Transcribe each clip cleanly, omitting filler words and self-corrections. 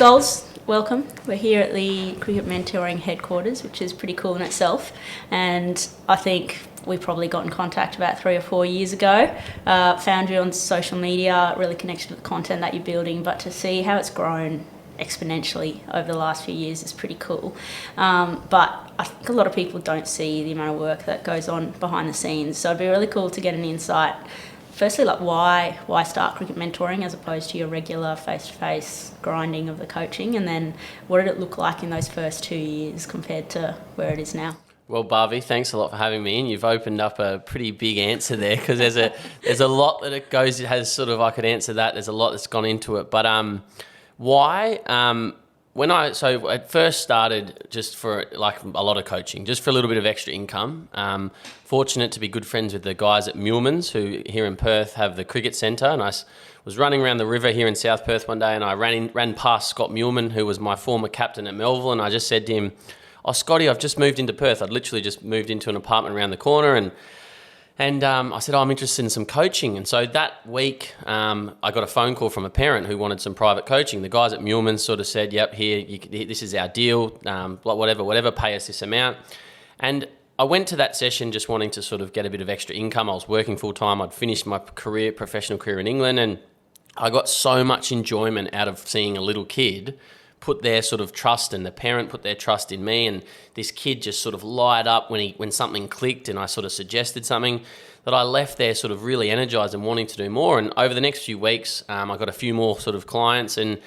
Scolls, welcome. We're here at the Cricket Mentoring headquarters, which is pretty cool in itself. And I think we probably got in contact about 3 or 4 years ago. Found you on social media, really connected with the content that you're building, but to see how it's grown exponentially over the last few years is pretty cool. But I think a lot of people don't see the amount of work that goes on behind the scenes. So it'd be really cool to get an insight. Firstly, like why start cricket mentoring as opposed to your regular face-to-face grinding of the coaching, and then what did it look like in those first 2 years compared to where it is now? Well, Barbie, thanks a lot for having me, and you've opened up a pretty big answer there because there's a lot that it goes. It has sort of I could answer that. There's a lot that's gone into it, but why? When I first started just for like a lot of coaching, just for a little bit of extra income. Fortunate to be good friends with the guys at Mulmans, who here in Perth have the cricket centre, and I was running around the river here in South Perth one day, and I ran past Scott Mulman, who was my former captain at Melville, and I just said to him, "Oh, Scotty, I've just moved into Perth. I'd literally just moved into an apartment around the corner, and I said, I'm interested in some coaching." And so that week, I got a phone call from a parent who wanted some private coaching. The guys at Mulman sort of said, "Yep, this is our deal. Whatever, pay us this amount." And I went to that session just wanting to sort of get a bit of extra income. I was working full time. I'd finished my professional career in England, and I got so much enjoyment out of seeing a little kid put their sort of trust, and the parent put their trust in me, and this kid just sort of light up when something clicked and I sort of suggested something, that I left there sort of really energized and wanting to do more. And over the next few weeks, I got a few more sort of clients, and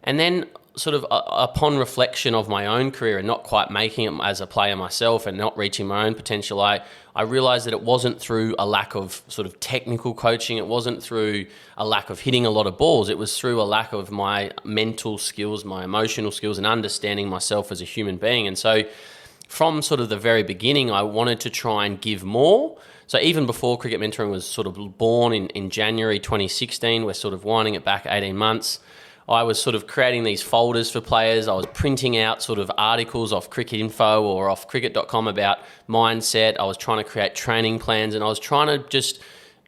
then sort of upon reflection of my own career and not quite making it as a player myself and not reaching my own potential, I realized that it wasn't through a lack of sort of technical coaching. It wasn't through a lack of hitting a lot of balls. It was through a lack of my mental skills, my emotional skills, and understanding myself as a human being. And so from sort of the very beginning, I wanted to try and give more. So even before Cricket Mentoring was sort of born in January 2016, we're sort of winding it back 18 months, I was sort of creating these folders for players. I was printing out sort of articles off Cricket Info or off cricket.com about mindset. I was trying to create training plans, and I was trying to just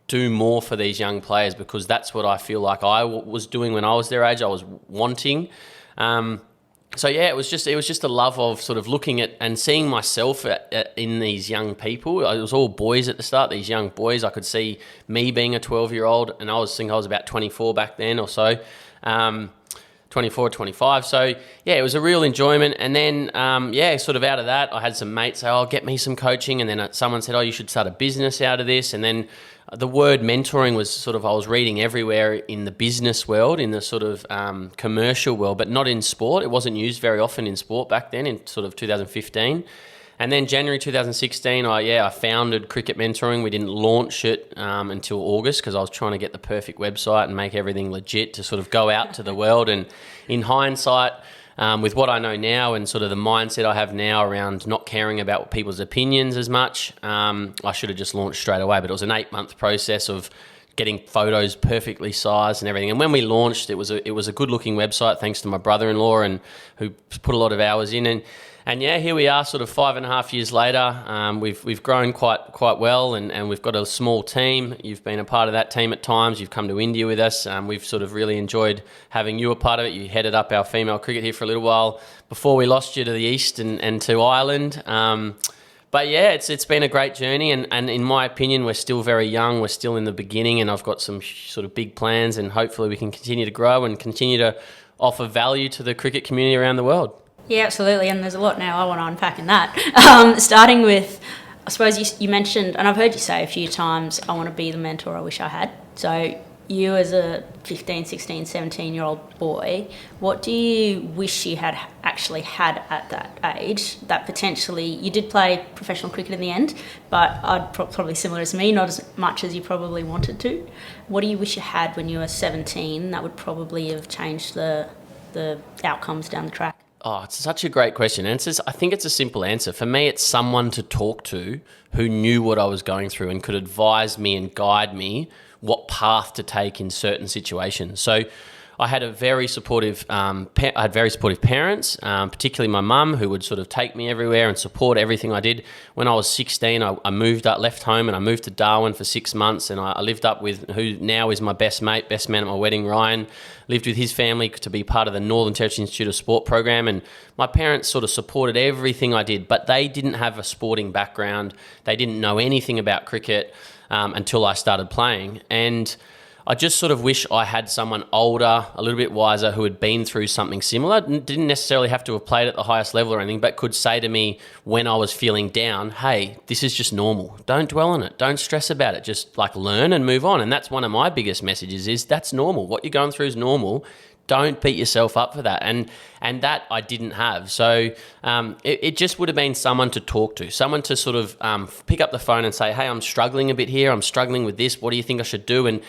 do more for these young players because that's what I feel like I was doing when I was their age. I was wanting. So yeah, it was just a love of sort of looking at and seeing myself in these young people. It was all boys at the start, these young boys. I could see me being a 12-year-old, and I was about 24 back then or so. 24, 25. So yeah, it was a real enjoyment. And then, sort of out of that, I had some mates say, "Oh, get me some coaching." And then someone said, "Oh, you should start a business out of this." And then the word mentoring was sort of, I was reading everywhere in the business world, in the sort of commercial world, but not in sport. It wasn't used very often in sport back then in sort of 2015. And then January 2016, I founded Cricket Mentoring. We didn't launch it until August because I was trying to get the perfect website and make everything legit to sort of go out to the world. And in hindsight, with what I know now and sort of the mindset I have now around not caring about people's opinions as much, I should have just launched straight away. But it was an 8-month process of getting photos perfectly sized and everything. And when we launched, it was a good-looking website, thanks to my brother-in-law, and who put a lot of hours in. And yeah, here we are sort of 5.5 years later. We've grown quite well, and we've got a small team. You've been a part of that team at times. You've come to India with us. We've sort of really enjoyed having you a part of it. You headed up our female cricket here for a little while before we lost you to the east and to Ireland. But yeah, it's been a great journey, and in my opinion, we're still very young. We're still in the beginning, and I've got some sort of big plans, and hopefully we can continue to grow and continue to offer value to the cricket community around the world. Yeah, absolutely, and there's a lot now I want to unpack in that. Starting with, I suppose you mentioned, and I've heard you say a few times, I want to be the mentor I wish I had. So you as a 15, 16, 17-year-old boy, what do you wish you had actually had at that age that potentially, you did play professional cricket in the end, but probably similar as me, not as much as you probably wanted to. What do you wish you had when you were 17 that would probably have changed the outcomes down the track? Oh, it's such a great question. I think it's a simple answer. For me, it's someone to talk to who knew what I was going through and could advise me and guide me what path to take in certain situations. So I had a very supportive, I had very supportive parents, particularly my mum, who would sort of take me everywhere and support everything I did. When I was 16, I left home and I moved to Darwin for 6 months, and I lived up with who now is my best man at my wedding, Ryan. Lived with his family to be part of the Northern Territory Institute of Sport program, and my parents sort of supported everything I did, but they didn't have a sporting background. They didn't know anything about cricket until I started playing, and I just sort of wish I had someone older, a little bit wiser, who had been through something similar. Didn't necessarily have to have played at the highest level or anything, but could say to me when I was feeling down, hey, this is just normal. Don't dwell on it. Don't stress about it. Just like learn and move on. And that's one of my biggest messages is that's normal. What you're going through is normal. Don't beat yourself up for that. And that I didn't have. So it just would have been someone to talk to, someone to sort of pick up the phone and say, hey, I'm struggling a bit here. I'm struggling with this. What do you think I should do? And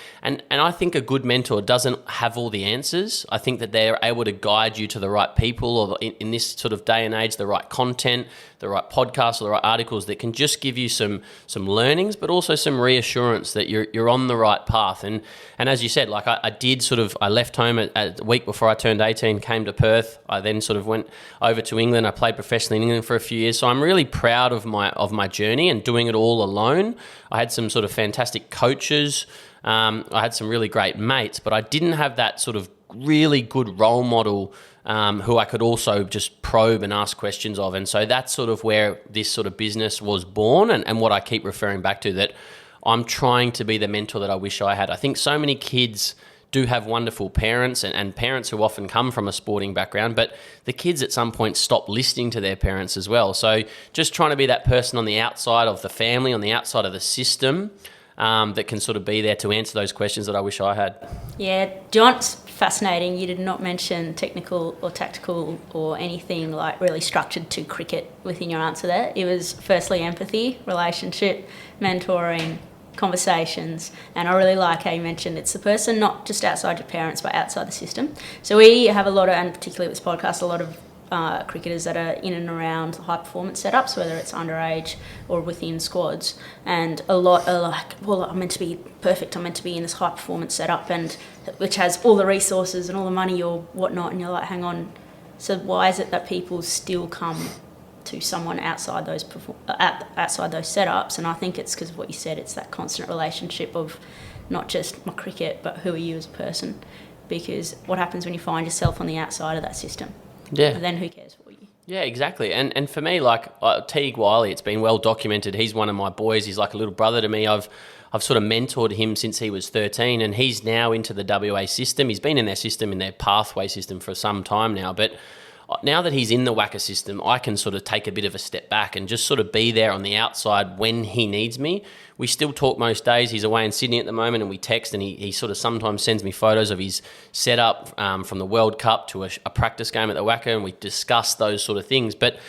I think a good mentor doesn't have all the answers. I think that they're able to guide you to the right people, or in this sort of day and age, the right content, the right podcasts or the right articles that can just give you some learnings, but also some reassurance that you're on the right path. And as you said, like I left home a week before I turned 18, came to Perth. I then sort of went over to England. I played professionally in England for a few years. So I'm really proud of my journey and doing it all alone. I had some sort of fantastic coaches. I had some really great mates, but I didn't have that sort of really good role model who I could also just probe and ask questions of. And so that's sort of where this sort of business was born, and what I keep referring back to, that I'm trying to be the mentor that I wish I had. I think so many kids do have wonderful parents and parents who often come from a sporting background, but the kids at some point stop listening to their parents as well. So just trying to be that person on the outside of the family, on the outside of the system, that can sort of be there to answer those questions that I wish I had. Yeah, John's fascinating. You did not mention technical or tactical or anything like really structured to cricket within your answer there. It was firstly empathy, relationship, mentoring, conversations, and I really like how you mentioned it's the person not just outside your parents but outside the system. So we have a lot of, and particularly with this podcast, a lot of cricketers that are in and around high performance setups, whether it's underage or within squads, and a lot are like, well, I'm meant to be perfect, I'm meant to be in this high performance setup, and which has all the resources and all the money or whatnot, and you're like, hang on, so why is it that people still come to someone outside those setups? And I think it's because of what you said. It's that constant relationship of not just my cricket, but who are you as a person? Because what happens when you find yourself on the outside of that system? Yeah. And then who cares for you? Yeah, exactly. And for me, like Teague Wiley, it's been well documented. He's one of my boys. He's like a little brother to me. I've sort of mentored him since he was 13, and he's now into the WA system. He's been in their system, in their pathway system for some time now, but now that he's in the WACA system, I can sort of take a bit of a step back and just sort of be there on the outside when he needs me. We still talk most days. He's away in Sydney at the moment, and we text, and he sort of sometimes sends me photos of his setup from the World Cup to a practice game at the WACA, and we discuss those sort of things. But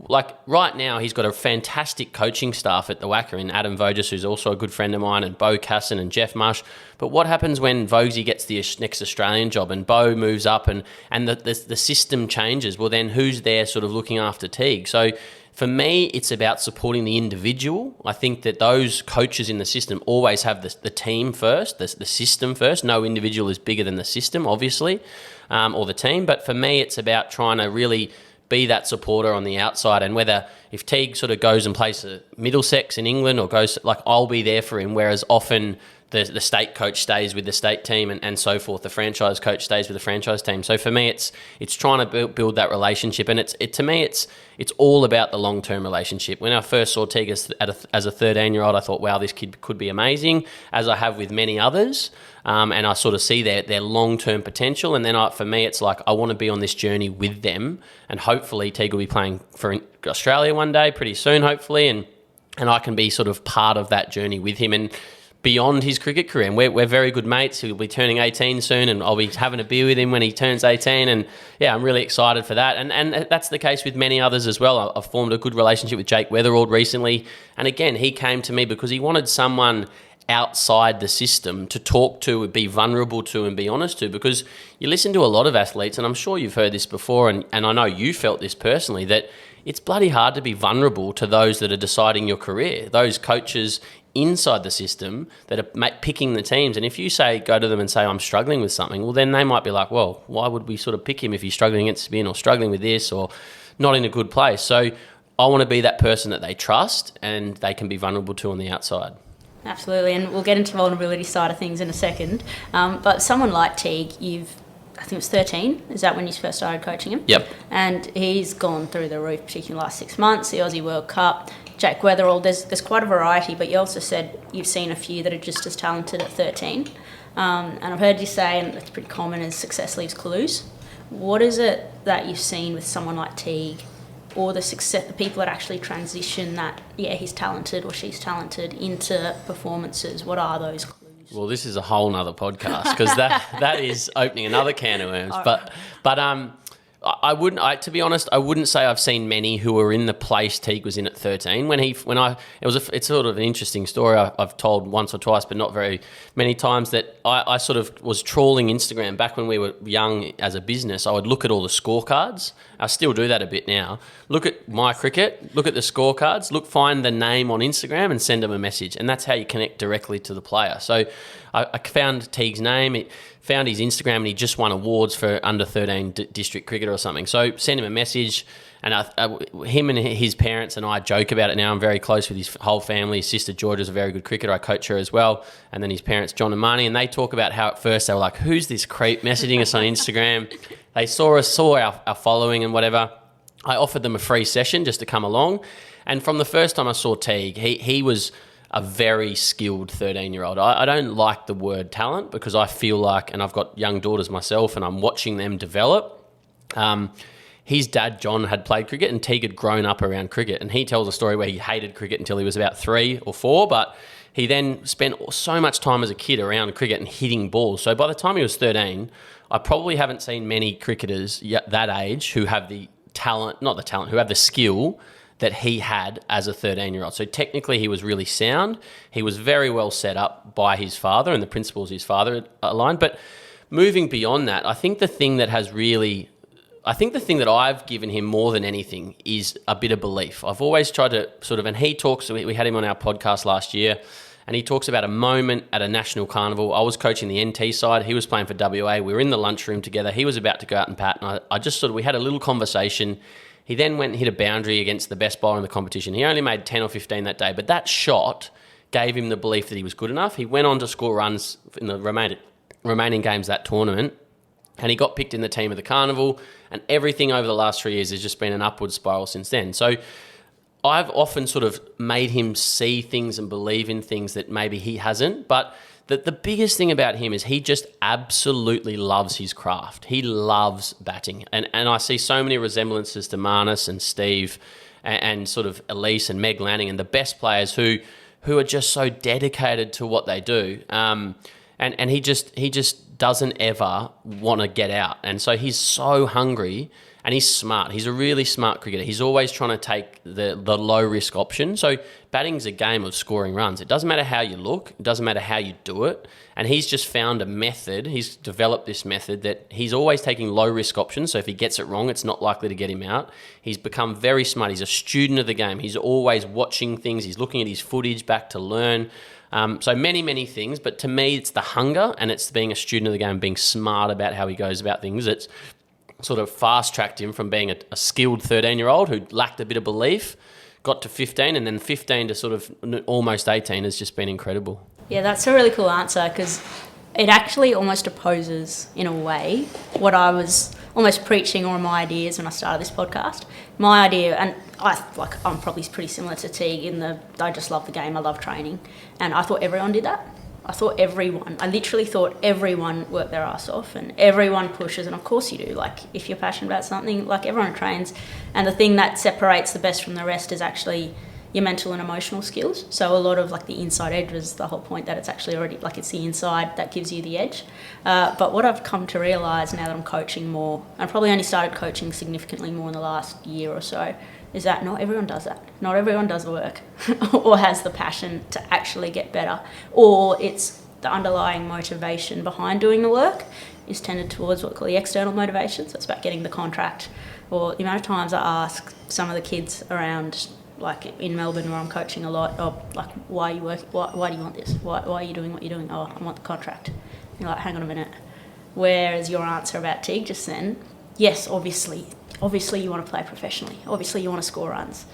like right now, he's got a fantastic coaching staff at the WACA in Adam Voges, who's also a good friend of mine, and Bo Casson and Jeff Marsh. But what happens when Vogesy gets the next Australian job and Bo moves up and the system changes? Well, then who's there sort of looking after Teague? So for me, it's about supporting the individual. I think that those coaches in the system always have the team first, the system first. No individual is bigger than the system, obviously, or the team. But for me, it's about trying to really be that supporter on the outside, and whether if Teague sort of goes and plays Middlesex in England or goes, like, I'll be there for him, whereas often the state coach stays with the state team and so forth. The franchise coach stays with the franchise team. So for me, it's trying to build that relationship, and to me it's all about the long-term relationship. When I first saw Teague as a 13-year-old, I thought, wow, this kid could be amazing, as I have with many others. And I sort of see their long-term potential. And then for me, it's like I want to be on this journey with them. And hopefully Teague will be playing for Australia one day, pretty soon, hopefully. And I can be sort of part of that journey with him and beyond his cricket career. And we're very good mates. He'll be turning 18 soon, and I'll be having a beer with him when he turns 18. And yeah, I'm really excited for that. And that's the case with many others as well. I've formed a good relationship with Jake Weatherald recently. And again, he came to me because he wanted someone outside the system to talk to, be vulnerable to, and be honest to. Because you listen to a lot of athletes, and I'm sure you've heard this before, and I know you felt this personally, that it's bloody hard to be vulnerable to those that are deciding your career, those coaches inside the system that are picking the teams. And if you go to them and say, I'm struggling with something, well, then they might be like, well, why would we sort of pick him if he's struggling against spin or struggling with this or not in a good place? So I want to be that person that they trust and they can be vulnerable to on the outside. Absolutely, and we'll get into the vulnerability side of things in a second. But someone like Teague, I think it was 13, is that when you first started coaching him? Yep. And he's gone through the roof, particularly in the last 6 months, the Aussie World Cup, Jake Weatherall. There's quite a variety, but you also said you've seen a few that are just as talented at 13. And I've heard you say, and it's pretty common, is success leaves clues. What is it that you've seen with someone like Teague, or the people that actually transition that, he's talented or she's talented, into performances? What are those clues? Well, this is a whole nother podcast because that is opening another can of worms. But to be honest, I wouldn't say I've seen many who were in the place Teague was in at 13. It's sort of an interesting story I've told once or twice, but not very many times, that I sort of was trawling Instagram back when we were young as a business. I would look at all the scorecards. I still do that a bit now. Look at my cricket, look at the scorecards, find the name on Instagram and send them a message. And that's how you connect directly to the player. So I found Teague's name, found his Instagram, and he just won awards for under 13 district cricketer or something. So send him a message, and him and his parents and I joke about it now. I'm very close with his whole family. His sister Georgia's a very good cricketer. I coach her as well. And then his parents, John and Marnie, and they talk about how at first they were like, who's this creep messaging us on Instagram? They saw our following and whatever. I offered them a free session just to come along. And from the first time I saw Teague, he was a very skilled 13-year-old. I don't like the word talent because I feel like, and I've got young daughters myself and I'm watching them develop. His dad, John, had played cricket and Teague had grown up around cricket. And he tells a story where he hated cricket until he was about 3 or 4, but he then spent so much time as a kid around cricket and hitting balls. So by the time he was 13, I probably haven't seen many cricketers that age who have the talent, not the talent, who have the skill that he had as a 13-year-old. So technically he was really sound. He was very well set up by his father and the principles his father aligned. But moving beyond that, I think the thing that I've given him more than anything is a bit of belief. I've always tried to and he talks, we had him on our podcast last year, and he talks about a moment at a national carnival. I was coaching the NT side. He was playing for WA. We were in the lunchroom together. He was about to go out and bat, and I just we had a little conversation. He then went and hit a boundary against the best bowler in the competition. He only made 10 or 15 that day, but that shot gave him the belief that he was good enough. He went on to score runs in the remaining games that tournament, and he got picked in the team of the carnival, and everything over the last 3 years has just been an upward spiral since then. So I've often sort of made him see things and believe in things that maybe he hasn't, but the biggest thing about him is he just absolutely loves his craft. He loves batting. And I see so many resemblances to Marnus and Steve and sort of Elise and Meg Lanning and the best players who are just so dedicated to what they do. And he just doesn't ever want to get out. And so he's so hungry. And he's smart. He's a really smart cricketer. He's always trying to take the low-risk option. So batting's a game of scoring runs. It doesn't matter how you look. It doesn't matter how you do it. And he's just found a method. He's developed this method that he's always taking low-risk options. So if he gets it wrong, it's not likely to get him out. He's become very smart. He's a student of the game. He's always watching things. He's looking at his footage back to learn. So many, many things. But to me, it's the hunger and it's being a student of the game, being smart about how he goes about things. It's sort of fast-tracked him from being a skilled 13-year-old who lacked a bit of belief, got to 15, and then 15 to sort of almost 18 has just been incredible. Yeah, that's a really cool answer because it actually almost opposes, in a way, what I was almost preaching or my ideas when I started this podcast. My idea, and I'm probably pretty similar to Teague in I just love the game, I love training, and I thought everyone did that. I literally thought everyone worked their ass off and everyone pushes, and of course you do. Like, if you're passionate about something, like, everyone trains, and the thing that separates the best from the rest is actually your mental and emotional skills. So a lot of the inside edge was the whole point, that it's actually already it's the inside that gives you the edge. But what I've come to realise now that I'm coaching more, and probably only started coaching significantly more in the last year or so, is that not everyone does that. Not everyone does the work or has the passion to actually get better, or it's the underlying motivation behind doing the work is tended towards what we call the external motivation. So it's about getting the contract, or the amount of times I ask some of the kids around, like in Melbourne where I'm coaching a lot, like, why are you working? Why do you want this? Why are you doing what you're doing? Oh, I want the contract. And you're like, hang on a minute. Whereas your answer about Teague just then, yes, obviously you want to play professionally. Obviously you want to score runs.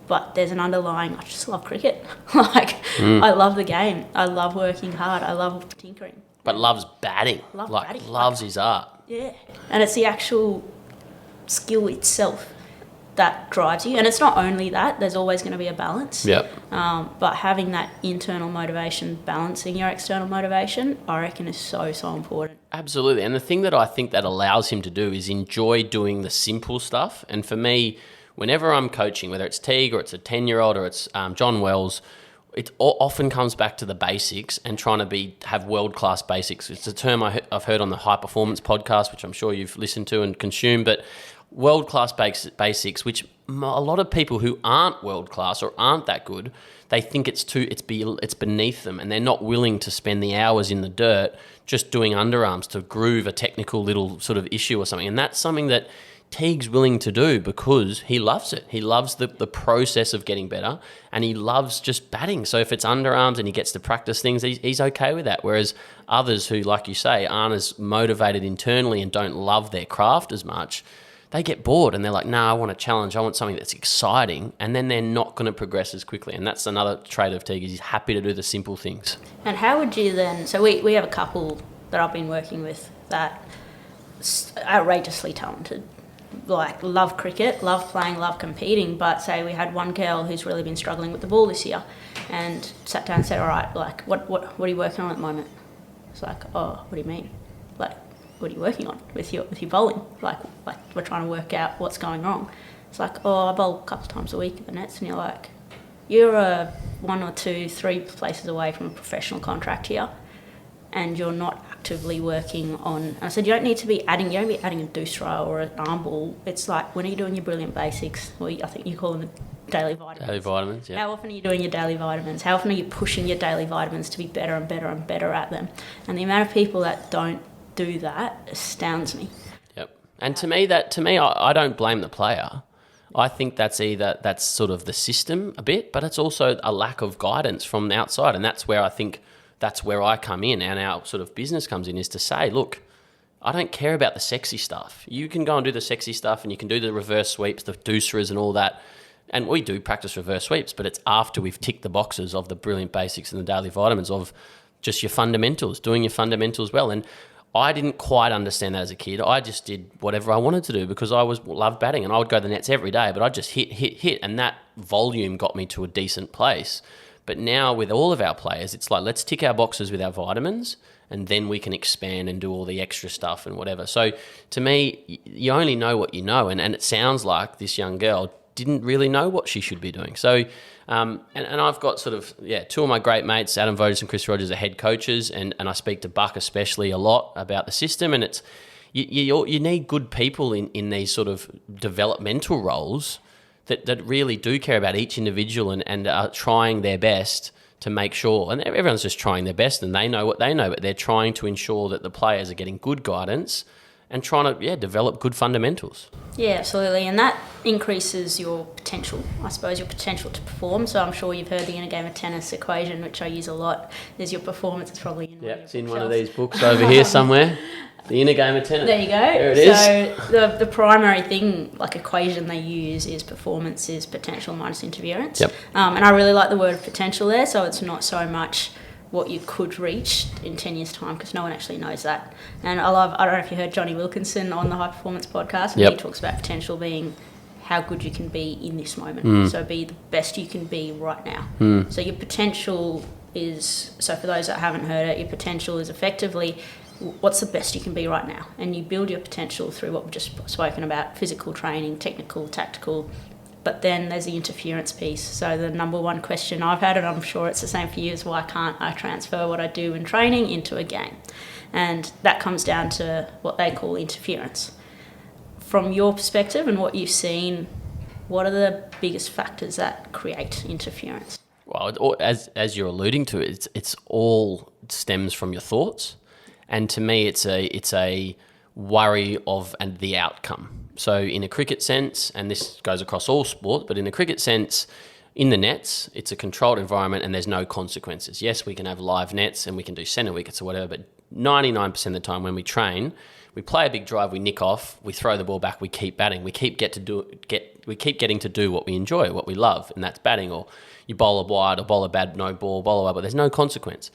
But there's an underlying, I just love cricket. I love the game. I love working hard. I love tinkering. But loves batting. Loves his art. Yeah. And it's the actual skill itself that drives you. And it's not only that, there's always going to be a balance. Yep. But having that internal motivation balancing your external motivation, I reckon is so, so important. Absolutely. And the thing that I think that allows him to do is enjoy doing the simple stuff. And for me, whenever I'm coaching, whether it's Teague or it's a 10-year-old or it's John Wells, it often comes back to the basics and trying to have world-class basics. It's a term I've heard on the High Performance podcast, which I'm sure you've listened to and consumed, but world-class basics, which a lot of people who aren't world-class or aren't that good, they think it's beneath them, and they're not willing to spend the hours in the dirt just doing underarms to groove a technical little sort of issue or something. And that's something that Teague's willing to do because he loves it. He loves the process of getting better, and he loves just batting. So if it's underarms and he gets to practice things, he's okay with that. Whereas others who, like you say, aren't as motivated internally and don't love their craft as much, they get bored and they're like, I want a challenge. I want something that's exciting. And then they're not going to progress as quickly. And that's another trait of Teague, is he's happy to do the simple things. And how would you then... So we have a couple that I've been working with that are outrageously talented. Like, love cricket, love playing, love competing. But say we had one girl who's really been struggling with the ball this year and sat down and said, all right, like, what are you working on at the moment? It's like, oh, what do you mean? Like, what are you working on with your bowling? Like we're trying to work out what's going wrong. It's like, oh, I bowl a couple of times a week at the nets, and you're like, you're 1 or 2, 3 places away from a professional contract here, and you're not actively working on. And I said, you don't need to be adding a doosra or an arm ball. It's like, when are you doing your brilliant basics? Well, I think you call them the daily vitamins. Daily vitamins, yeah. How often are you doing your daily vitamins? How often are you pushing your daily vitamins to be better and better and better at them? And the amount of people that don't do that astounds me. Yep. And to me, I don't blame the player. I think that's sort of the system a bit, but it's also a lack of guidance from the outside. And that's where I come in, and our sort of business comes in, is to say, look, I don't care about the sexy stuff. You can go and do the sexy stuff, and you can do the reverse sweeps, the doosaras and all that. And we do practice reverse sweeps, but it's after we've ticked the boxes of the brilliant basics and the daily vitamins, of just your fundamentals, doing your fundamentals well. And I didn't quite understand that as a kid. I just did whatever I wanted to do because I loved batting, and I would go to the nets every day, but I'd just hit, and that volume got me to a decent place. But now with all of our players, it's like, let's tick our boxes with our vitamins, and then we can expand and do all the extra stuff and whatever. So to me, you only know what you know, and it sounds like this young girl didn't really know what she should be doing. So, and I've got sort of, two of my great mates, Adam Voges and Chris Rogers, are head coaches, and I speak to Buck especially a lot about the system, and it's, you need good people in these sort of developmental roles that really do care about each individual and are trying their best to make sure, and everyone's just trying their best and they know what they know, but they're trying to ensure that the players are getting good guidance and trying to develop good fundamentals. Yeah, absolutely, and that increases your potential, I suppose, your potential to perform. So I'm sure you've heard the inner game of tennis equation, which I use a lot. There's your performance, it's probably in it's in one of these books over here somewhere. The inner game of tennis. There you go. There it is. So the primary thing, like equation they use, is performance is potential minus interference. Yep. And I really like the word potential there. So it's not so much what you could reach in 10 years' time, because no one actually knows that. And I don't know if you heard Johnny Wilkinson on the High Performance podcast, and he talks about potential being how good you can be in this moment. So be the best you can be right now. So your potential is, so for those that haven't heard it, your potential is effectively what's the best you can be right now. And you build your potential through what we've just spoken about, physical training, technical, tactical. But then there's the interference piece. So the number one question I've had, and I'm sure it's the same for you, is why can't I transfer what I do in training into a game? And that comes down to what they call interference. From your perspective and what you've seen, what are the biggest factors that create interference? Well, as you're alluding to, it's all stems from your thoughts. And to me, it's a worry of the outcome. So in a cricket sense, and this goes across all sport, but in a cricket sense, in the nets, it's a controlled environment and there's no consequences. Yes, we can have live nets and we can do centre wickets or whatever, but 99% of the time when we train, we play a big drive, we nick off, we throw the ball back, we keep batting. We keep getting to do what we enjoy, what we love, and that's batting. Or you bowl a wide or bowl a bad no ball, bowl a wide, but there's no consequence.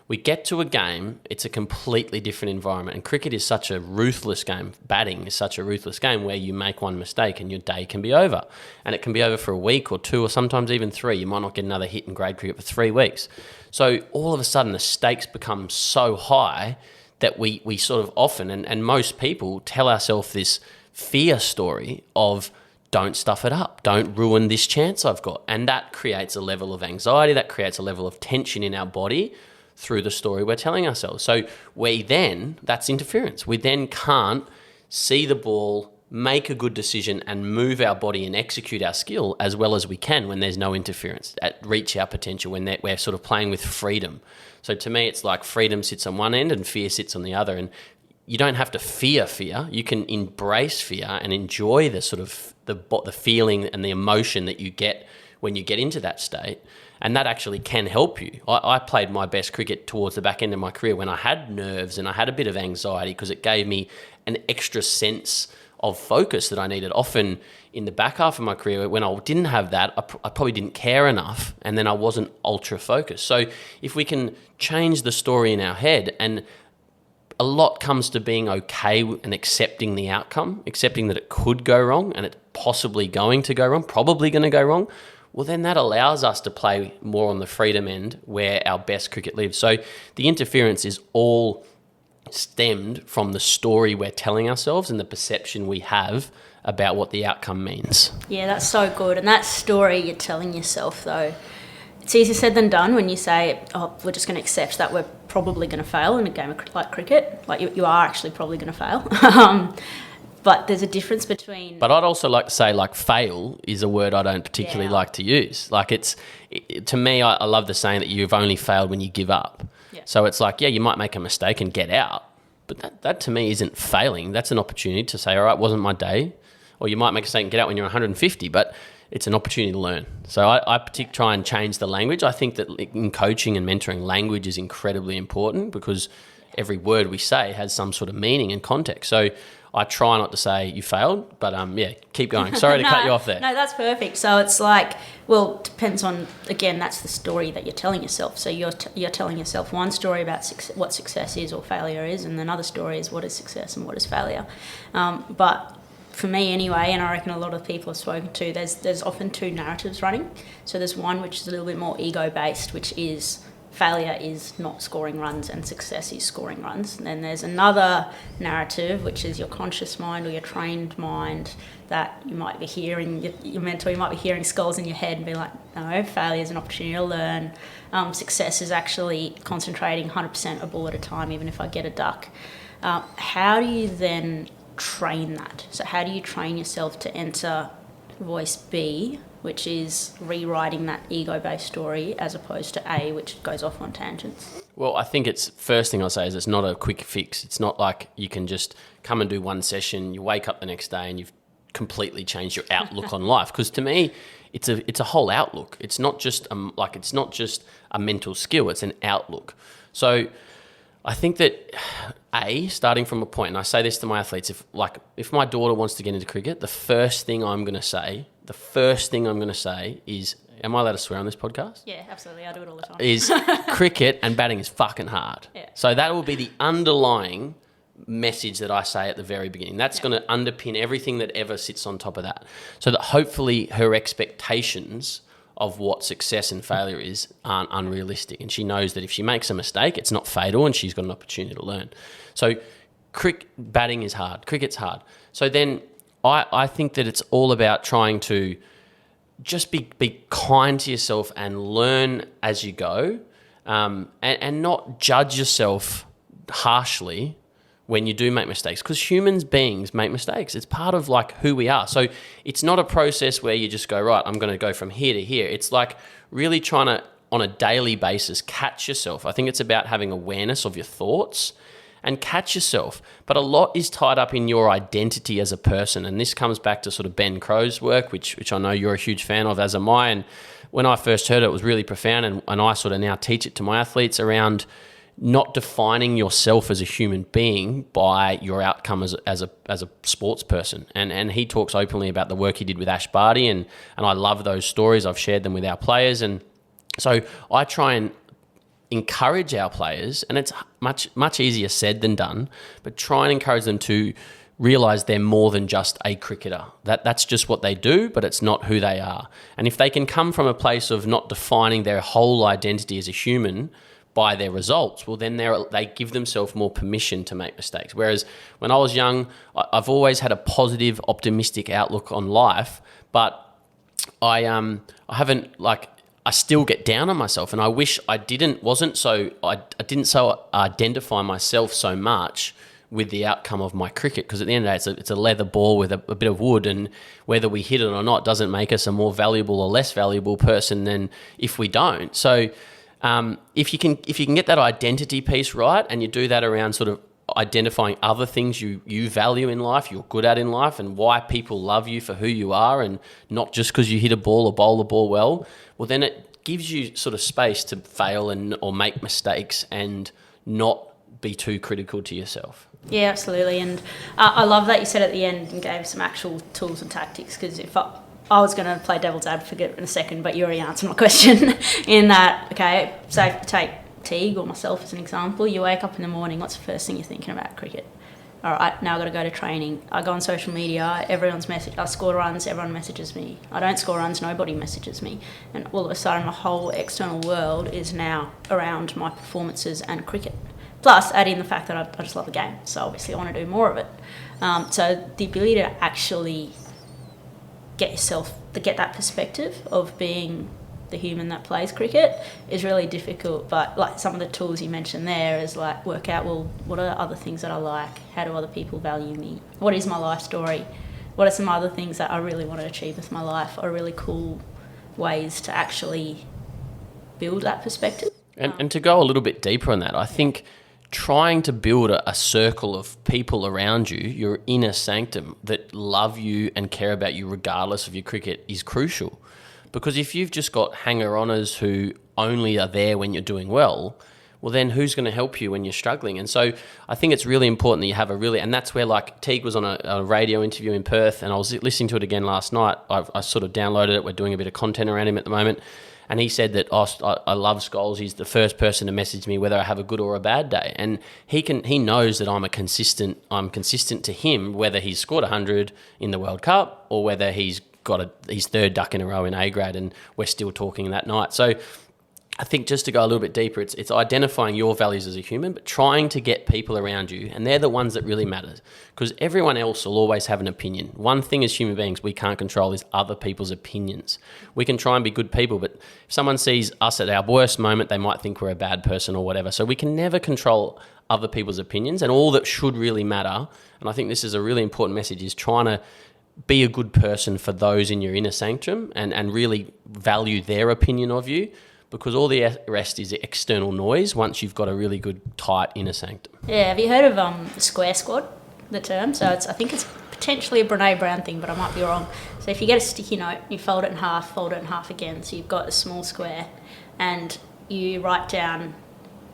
We get to a game, it's a completely different environment. And cricket is such a ruthless game. Batting is such a ruthless game where you make one mistake and your day can be over. And it can be over for a week or two or sometimes even 3. You might not get another hit in grade cricket for 3 weeks. So all of a sudden the stakes become so high that we sort of often, and most people, tell ourselves this fear story of don't stuff it up, don't ruin this chance I've got. And that creates a level of anxiety, that creates a level of tension in our body through the story we're telling ourselves. So that's interference. We then can't see the ball, make a good decision and move our body and execute our skill as well as we can when there's no interference, reach our potential, when we're sort of playing with freedom. So to me, it's like freedom sits on one end and fear sits on the other. And you don't have to fear fear. You can embrace fear and enjoy the sort of the feeling and the emotion that you get when you get into that state. And that actually can help you. I played my best cricket towards the back end of my career when I had nerves and I had a bit of anxiety because it gave me an extra sense of focus that I needed. Often in the back half of my career, when I didn't have that, I probably didn't care enough and then I wasn't ultra focused. So if we can change the story in our head, and a lot comes to being okay and accepting the outcome, accepting that it could go wrong and it's possibly going to go wrong, probably going to go wrong, well, then that allows us to play more on the freedom end where our best cricket lives. So the interference is all stemmed from the story we're telling ourselves and the perception we have about what the outcome means. Yeah, that's so good. And that story you're telling yourself, though, it's easier said than done when you say, oh, we're just going to accept that we're probably going to fail in a game like cricket. Like you are actually probably going to fail. But there's a difference between... But I'd also like to say, like, fail is a word I don't particularly like to use. Like, to me, I love the saying that you've only failed when you give up. Yeah. So it's like, yeah, you might make a mistake and get out, but that to me isn't failing. That's an opportunity to say, all right, wasn't my day. Or you might make a mistake and get out when you're 150, but it's an opportunity to learn. So I particularly try and change the language. I think that in coaching and mentoring, language is incredibly important because every word we say has some sort of meaning and context. So I try not to say you failed, but keep going. Sorry to cut you off there. No, that's perfect. So it's like, well, it depends on, again, that's the story that you're telling yourself. So you're telling yourself one story about what success is or failure is, and another story is what is success and what is failure. But for me anyway, and I reckon a lot of people I've spoken to, there's often 2 narratives running. So there's one which is a little bit more ego-based, which is failure is not scoring runs and success is scoring runs. And then there's another narrative, which is your conscious mind or your trained mind, that you might be hearing, your mentor, you might be hearing Scolls in your head and be like, no, failure is an opportunity to learn. Success is actually concentrating 100% a ball at a time, even if I get a duck. How do you then train that? So how do you train yourself to enter voice B, which is rewriting that ego-based story, as opposed to A, which goes off on tangents? Well, I think first thing I'll say is it's not a quick fix. It's not like you can just come and do one session, you wake up the next day and you've completely changed your outlook on life. Because to me, it's a whole outlook. It's not just a mental skill, it's an outlook. So I think that starting from a point, and I say this to my athletes, if my daughter wants to get into cricket, the first thing I'm going to say is, am I allowed to swear on this podcast? Yeah, absolutely. I do it all the time. Is cricket and batting is fucking hard. Yeah. So that will be the underlying message that I say at the very beginning. That's going to underpin everything that ever sits on top of that. So that hopefully her expectations of what success and failure is aren't unrealistic. And she knows that if she makes a mistake, it's not fatal and she's got an opportunity to learn. So batting is hard. Cricket's hard. So then I think that it's all about trying to just be kind to yourself and learn as you go, and not judge yourself harshly when you do make mistakes, because human beings make mistakes. It's part of like who we are. So it's not a process where you just go, right, I'm going to go from here to here. It's like really trying to, on a daily basis, catch yourself. I think it's about having awareness of your thoughts and catch yourself. But a lot is tied up in your identity as a person. And this comes back to sort of Ben Crow's work, which I know you're a huge fan of, as am I. And when I first heard it, it was really profound. And I sort of now teach it to my athletes around not defining yourself as a human being by your outcome as a sports person. And he talks openly about the work he did with Ash Barty, and I love those stories. I've shared them with our players. And so I try and encourage our players, and it's much easier said than done, but try and encourage them to realise they're more than just a cricketer. That's just what they do, but it's not who they are. And if they can come from a place of not defining their whole identity as a human by their results, well, then they give themselves more permission to make mistakes. Whereas when I was young, I've always had a positive, optimistic outlook on life, but I haven't, like, I still get down on myself, and I wish I didn't identify myself so much with the outcome of my cricket, because at the end of the day, it's a leather ball with a bit of wood, and whether we hit it or not doesn't make us a more valuable or less valuable person than if we don't. So if you can get that identity piece right, and you do that around sort of identifying other things you value in life, you're good at in life, and why people love you for who you are, and not just because you hit a ball or bowl the ball well then it gives you sort of space to fail or make mistakes and not be too critical to yourself. Yeah, absolutely. And I love that you said at the end and gave some actual tools and tactics, because if I was going to play devil's advocate in a second, but you already answered my question in that, okay, so take Teague or myself as an example. You wake up in the morning, what's the first thing you're thinking about? Cricket. All right, now I've got to go to training. I go on social media, I score runs, everyone messages me. I don't score runs, nobody messages me. And all of a sudden, my whole external world is now around my performances and cricket. Plus, add in the fact that I just love the game, so obviously I want to do more of it. So the ability to actually get that perspective of being the human that plays cricket is really difficult. But like some of the tools you mentioned there is like work out, well, what are other things that I like? How do other people value me? What is my life story? What are some other things that I really want to achieve with my life? Are really cool ways to actually build that perspective. And to go a little bit deeper on that, I think trying to build a circle of people around you, your inner sanctum, that love you and care about you regardless of your cricket is crucial. Because if you've just got hanger-oners who only are there when you're doing well, then who's going to help you when you're struggling? And so I think it's really important that you have and that's where, like, Teague was on a radio interview in Perth, and I was listening to it again last night. I sort of downloaded it. We're doing a bit of content around him at the moment. And he said that, I love Scolls. He's the first person to message me whether I have a good or a bad day. And he knows that I'm consistent to him, whether he's scored 100 in the World Cup or whether he's got his third duck in a row in A grade, and we're still talking that night. So I think just to go a little bit deeper, it's identifying your values as a human, but trying to get people around you, and they're the ones that really matter, because everyone else will always have an opinion. One thing as human beings we can't control is other people's opinions. We can try and be good people, but if someone sees us at our worst moment, they might think we're a bad person or whatever. So we can never control other people's opinions, and all that should really matter, and I think this is a really important message, is trying to be a good person for those in your inner sanctum and really value their opinion of you, because all the rest is external noise once you've got a really good, tight inner sanctum. Yeah, have you heard of the square squad, the term? So I think it's potentially a Brene Brown thing, but I might be wrong. So if you get a sticky note, you fold it in half again, so you've got a small square, and you write down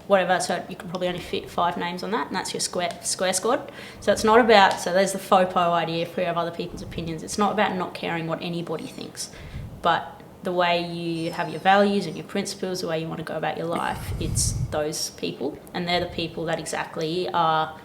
whatever, so you can probably only fit 5 names on that, and that's your square squad. So it's not about, so there's the FOPO idea, free of other people's opinions. It's not about not caring what anybody thinks, but the way you have your values and your principles, the way you want to go about your life, it's those people, and they're the people that exactly are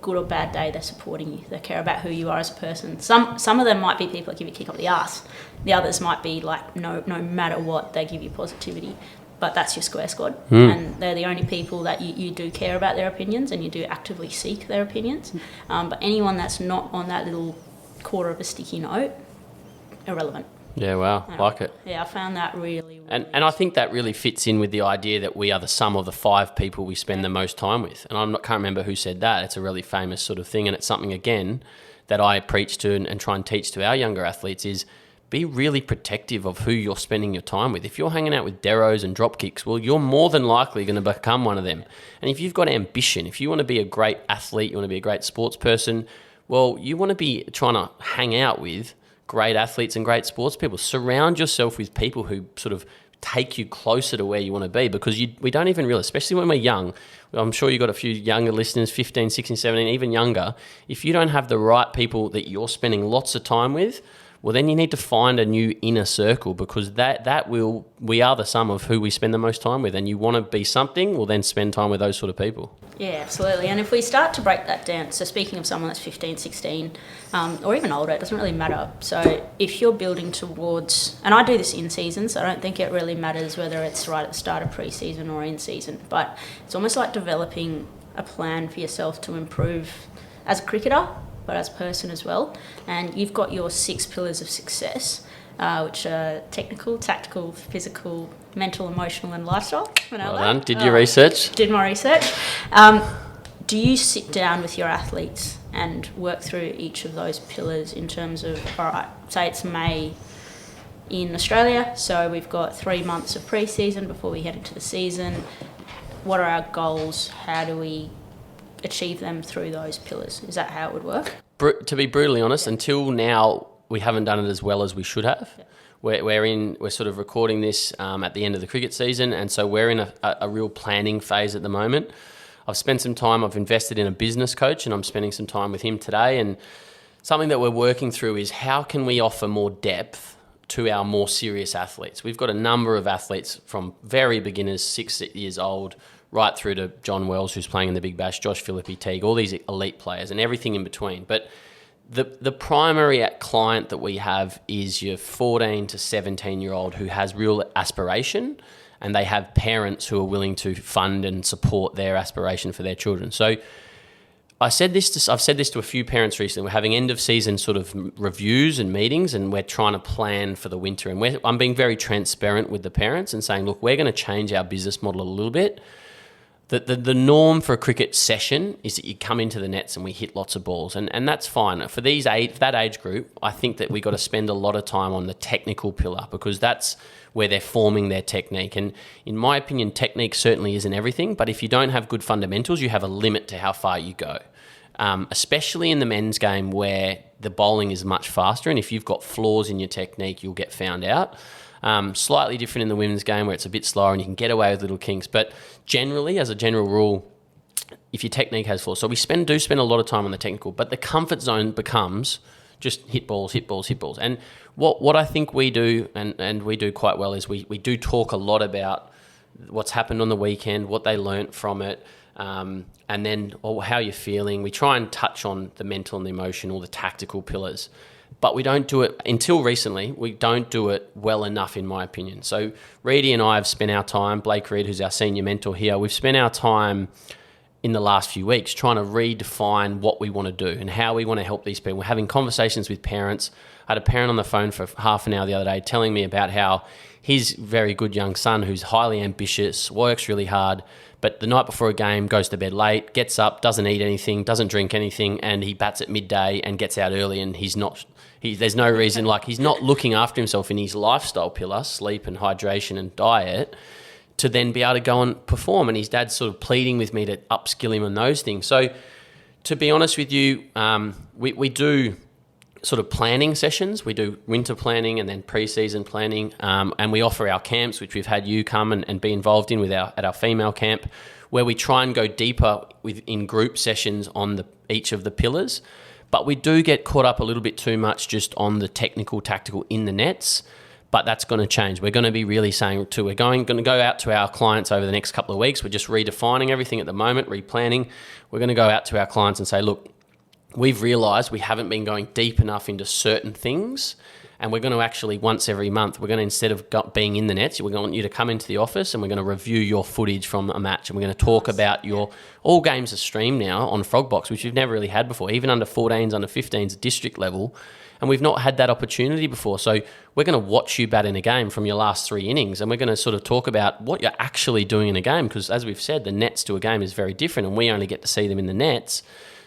good or bad day, they're supporting you, they care about who you are as a person. Some of them might be people that give you a kick up the arse. The others might be like, no matter what, they give you positivity. But that's your square squad, and they're the only people that you do care about their opinions, and you do actively seek their opinions. But anyone that's not on that little quarter of a sticky note, irrelevant. Yeah, wow, like it. Yeah, I found that really and I think that really fits in with the idea that we are the sum of the 5 people we spend the most time with. And I can't remember who said that. It's a really famous sort of thing, and it's something, again, that I preach to and try and teach to our younger athletes is be really protective of who you're spending your time with. If you're hanging out with Deros and drop kicks, well, you're more than likely going to become one of them. And if you've got ambition, if you want to be a great athlete, you want to be a great sports person, well, you want to be trying to hang out with great athletes and great sports people. Surround yourself with people who sort of take you closer to where you want to be, because we don't even realize, especially when we're young. I'm sure you've got a few younger listeners, 15, 16, 17, even younger. If you don't have the right people that you're spending lots of time with, well, then you need to find a new inner circle, because we are the sum of who we spend the most time with. And you want to be something, well, then spend time with those sort of people. Yeah, absolutely. And if we start to break that down, so speaking of someone that's 15, 16, or even older, it doesn't really matter. So if you're building towards, and I do this in season, so I don't think it really matters whether it's right at the start of pre-season or in season, but it's almost like developing a plan for yourself to improve as a cricketer, but as a person as well. And you've got your 6 pillars of success, which are technical, tactical, physical, mental, emotional, and lifestyle. Well done. Did your research? Did my research. Do you sit down with your athletes and work through each of those pillars in terms of, all right, say it's May in Australia, so we've got 3 months of pre-season before we head into the season. What are our goals? How do we achieve them through those pillars? Is that how it would work? To be brutally honest, until now, we haven't done it as well as we should have. Yeah. We're sort of recording this at the end of the cricket season, and so we're in a real planning phase at the moment. I've invested in a business coach, and I'm spending some time with him today, and something that we're working through is how can we offer more depth to our more serious athletes. We've got a number of athletes from very beginners, 6 years old, right through to John Wells, who's playing in the Big Bash, Josh Philippi, Teague, all these elite players and everything in between. But the primary client that we have is your 14 to 17-year-old who has real aspiration, and they have parents who are willing to fund and support their aspiration for their children. So I've said this to a few parents recently. We're having end of season sort of reviews and meetings, and we're trying to plan for the winter. And I'm being very transparent with the parents and saying, look, we're going to change our business model a little bit. The norm for a cricket session is that you come into the nets and we hit lots of balls, and that's fine. For that age group, I think that we got to spend a lot of time on the technical pillar, because that's where they're forming their technique. And in my opinion, technique certainly isn't everything, but if you don't have good fundamentals, you have a limit to how far you go. Especially in the men's game where the bowling is much faster, and if you've got flaws in your technique, you'll get found out. Slightly different in the women's game where it's a bit slower and you can get away with little kinks. But generally, as a general rule, if your technique has flaws, so we do spend a lot of time on the technical, but the comfort zone becomes just hit balls, hit balls, hit balls. And what I think we do, and we do quite well, is we do talk a lot about what's happened on the weekend, what they learnt from it, and then how you're feeling. We try and touch on the mental and the emotional, the tactical pillars. But we don't do it, until recently, we don't do it well enough, in my opinion. So Reedy and I have spent our time, Blake Reed, who's our senior mentor here, we've spent our time in the last few weeks trying to redefine what we want to do and how we want to help these people. We're having conversations with parents. I had a parent on the phone for half an hour the other day telling me about how his very good young son, who's highly ambitious, works really hard, but the night before a game goes to bed late, gets up, doesn't eat anything, doesn't drink anything, and he bats at midday and gets out early, and there's no reason, like he's not looking after himself in his lifestyle pillar, sleep and hydration and diet, to then be able to go and perform. And his dad's sort of pleading with me to upskill him on those things. So to be honest with you, we do sort of planning sessions. We do winter planning and then pre-season planning, and we offer our camps, which we've had you come and be involved in at our female camp, where we try and go deeper in group sessions on each of the pillars. But we do get caught up a little bit too much just on the technical, tactical in the nets. But that's going to change. We're going to be really saying we're going to go out to our clients over the next couple of weeks. We're just redefining everything at the moment, replanning. We're going to go out to our clients and say, look, we've realised we haven't been going deep enough into certain things, and we're going to actually, once every month, we're going to, instead of being in the nets, we're going to want you to come into the office and we're going to review your footage from a match, and we're going to talk about all games are streamed now on Frogbox, which we've never really had before, even under 14s, under 15s, district level, and we've not had that opportunity before. So we're going to watch you bat in a game from your last 3 innings, and we're going to sort of talk about what you're actually doing in a game, because as we've said, the nets to a game is very different, and we only get to see them in the nets.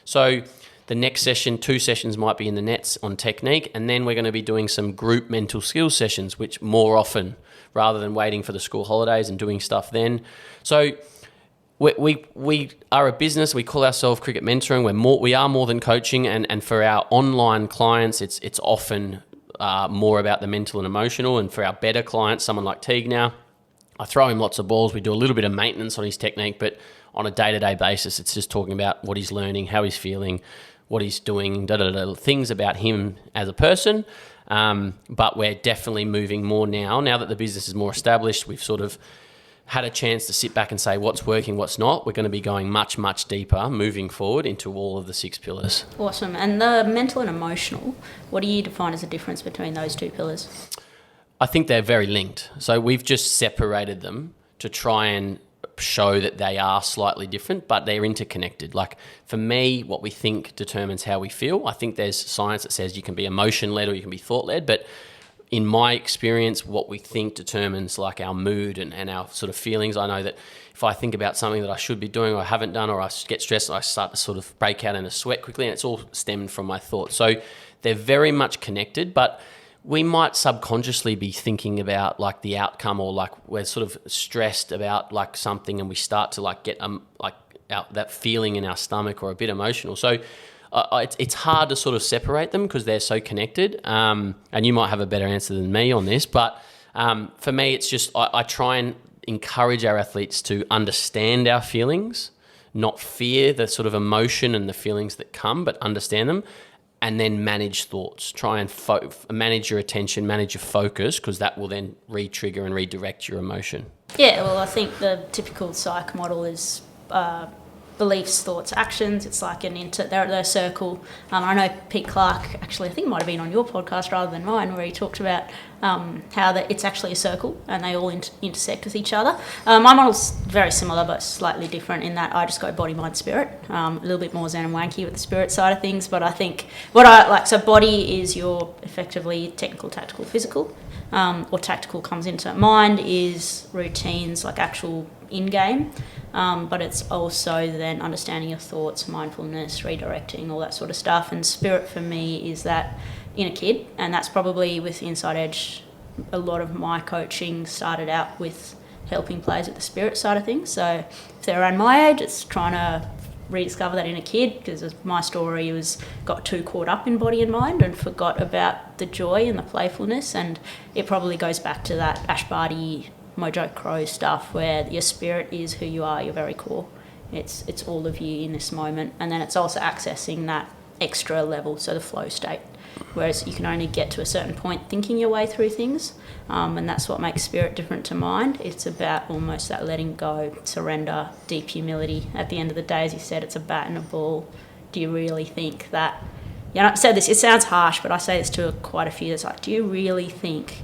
So the next session, 2 sessions might be in the nets on technique, and then we're going to be doing some group mental skills sessions, which more often, rather than waiting for the school holidays and doing stuff then. So we are a business. We call ourselves Cricket Mentoring. We are more than coaching, and for our online clients, it's often more about the mental and emotional. And for our better clients, someone like Teague now, I throw him lots of balls. We do a little bit of maintenance on his technique, but on a day-to-day basis, it's just talking about what he's learning, how he's feeling, what he's doing, things about him as a person. But we're definitely moving more now that the business is more established. We've sort of had a chance to sit back and say what's working, what's not. We're going to be going much, much deeper moving forward into all of the 6 pillars. Awesome. And the mental and emotional, what do you define as the difference between those 2 pillars? I think they're very linked. So we've just separated them to try and show that they are slightly different, but they're interconnected. Like for me, what we think determines how we feel. I think there's science that says you can be emotion-led or you can be thought-led, but in my experience, what we think determines like our mood and our sort of feelings. I know that if I think about something that I should be doing or I haven't done, or I get stressed, I start to sort of break out in a sweat quickly, and it's all stemmed from my thoughts. So they're very much connected, but we might subconsciously be thinking about like the outcome, or like we're sort of stressed about like something, and we start to like get like out that feeling in our stomach or a bit emotional. So it's hard to sort of separate them because they're so connected. And you might have a better answer than me on this, but for me, it's just I try and encourage our athletes to understand our feelings, not fear the sort of emotion and the feelings that come, but understand them, and then manage thoughts. Try and manage your attention, manage your focus, because that will then re-trigger and redirect your emotion. Yeah, well, I think the typical psych model is beliefs, thoughts, actions. It's like they're a circle. I know Pete Clark, actually, I think it might have been on your podcast rather than mine, where he talked about how that it's actually a circle and they all intersect with each other. My model's very similar but slightly different in that I just go body, mind, spirit. A little bit more zen and wanky with the spirit side of things, but I think so body is your effectively technical, tactical, physical. Or tactical comes into mind is routines, like actual in-game, but it's also then understanding your thoughts, mindfulness, redirecting, all that sort of stuff. And spirit for me is that inner kid, and that's probably with Inside Edge. A lot of my coaching started out with helping players with the spirit side of things. So if they're around my age, it's trying to rediscover that inner kid, because my story got too caught up in body and mind and forgot about the joy and the playfulness. And it probably goes back to that Ash Barty, Mojo Crow stuff, where your spirit is who you are, your very core. It's all of you in this moment, and then it's also accessing that extra level, so the flow state, whereas you can only get to a certain point thinking your way through things, and that's what makes spirit different to mind. It's about almost that letting go, surrender, deep humility. At the end of the day, as you said, it's a bat and a ball. Do you really think that, I said this, it sounds harsh, but I say this to quite a few. It's like, do you really think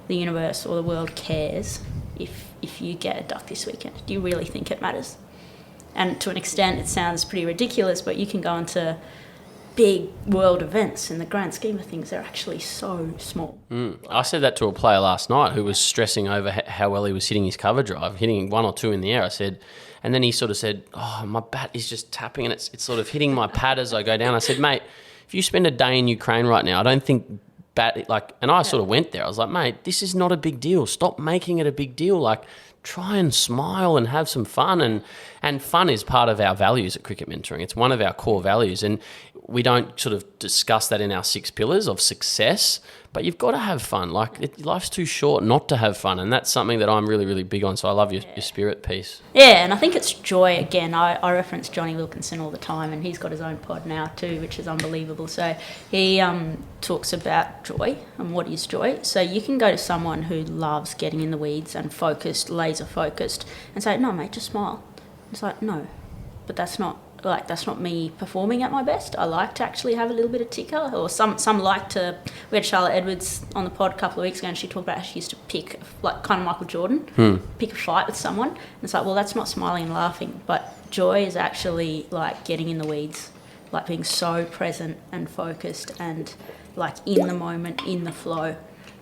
the universe or the world cares if you get a duck this weekend? Do you really think it matters? And to an extent, it sounds pretty ridiculous, but you can go into big world events. In the grand scheme of things, they're actually so small. I said that to a player last night who was stressing over how well he was hitting his cover drive, hitting 1 or 2 in the air. I said, and then he sort of said, "Oh, my bat is just tapping and it's sort of hitting my pad as I go down." I said, "Mate, if you spend a day in Ukraine right now, I don't think and I sort of went there. I was like, mate, this is not a big deal. Stop making it a big deal. Like, try and smile and have some fun. And fun is part of our values at Cricket Mentoring. It's one of our core values. And we don't sort of discuss that in our 6 pillars of success, but you've got to have fun. Like, life's too short not to have fun. And that's something that I'm really, really big on. So I love your spirit piece. Yeah, and I think it's joy. Again, I reference Johnny Wilkinson all the time, and he's got his own pod now too, which is unbelievable. So he talks about joy and what is joy. So you can go to someone who loves getting in the weeds and focused, laser focused, and say, "No, mate, just smile." It's like, no, but that's not me performing at my best. I like to actually have a little bit of ticker, or some like to. We had Charlotte Edwards on the pod a couple of weeks ago, and she talked about how she used to pick, like kind of Michael Jordan, pick a fight with someone. And it's like, well, that's not smiling and laughing, but joy is actually like getting in the weeds, like being so present and focused and like in the moment, in the flow,